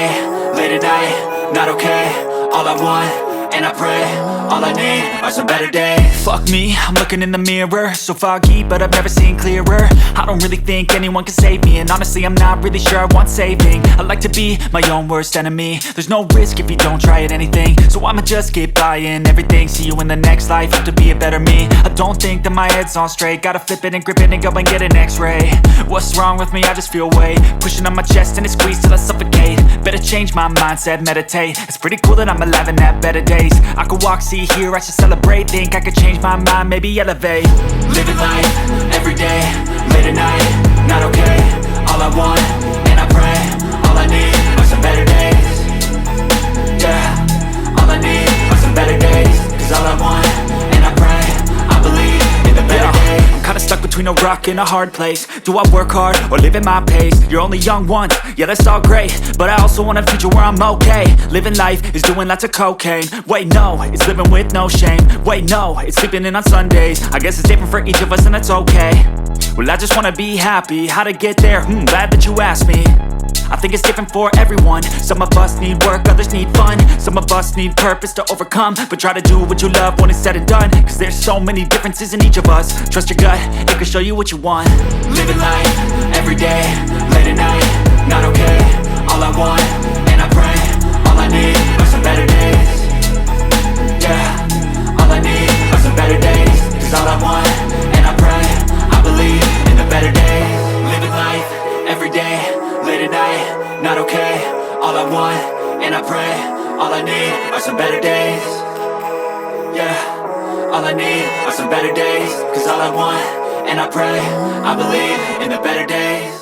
day, late at night, not okay. All I want, and I pray, all I need are some better days. Fuck me, I'm looking in the mirror, so foggy, but I've never seen clearer. I don't really think anyone can save me, and honestly I'm not really sure I want saving. I like to be my own worst enemy. There's no risk if you don't try at anything, so I'ma just keep buying everything. See you in the next life, hope to be a better me. I don't think that my head's on straight, gotta flip it and grip it and go and get an x-ray. What's wrong with me? I just feel weight pushing on my chest and it squeezes till I suffocate. Better change my mindset, meditate. It's pretty cool that I'm alive and have better days. I could walk, see, hear, I should celebrate. Think I could change my mind, maybe elevate. Living life, everyday, late at night, not okay. All I want, and I pray, all I need are some better days. Yeah, all I need are some better days. Cause all I want, and I pray, I believe in the better days. I'm kinda stuck between a rock and a hard place. Do I work hard, or live at my pace? You're only young once, yeah that's all great, but I also want a future where I'm okay. Living life is doing lots of cocaine. Wait no, it's living with no shame. Wait no, it's sleeping in on Sundays. I guess it's different for each of us and that's okay. Well I just wanna be happy, how to get there? Glad that you asked me. I think it's different for everyone. Some of us need work, others need fun. Some of us need purpose to overcome. But try to do what you love when it's said and done. Cause there's so many differences in each of us. Trust your gut, it can show you what you want. Living life, everyday, late at night, not okay. All I want, and I pray, all I need are some better days. Yeah, all I need are some better days. Cause all I want, and I pray, I believe in the better days. Living life, everyday, late at night, not okay. All I want, and I pray, all I need are some better days. Yeah, all I need are some better days. Cause all I want, and I pray, I believe in the better days.